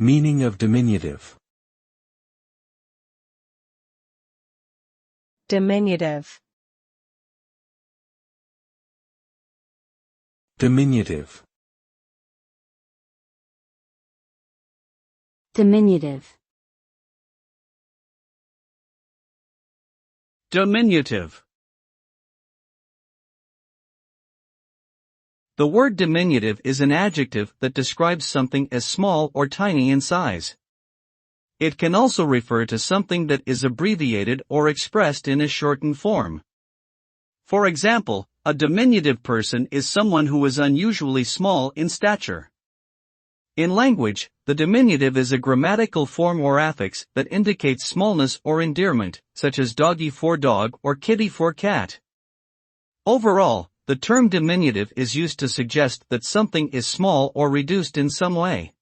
Meaning of diminutive. Diminutive. Diminutive. Diminutive. Diminutive. The word diminutive is an adjective that describes something as small or tiny in size. It can also refer to something that is abbreviated or expressed in a shortened form. For example, a diminutive person is someone who is unusually small in stature. In language, the diminutive is a grammatical form or affix that indicates smallness or endearment, such as doggy for dog or kitty for cat. Overall, the term diminutive is used to suggest that something is small or reduced in some way.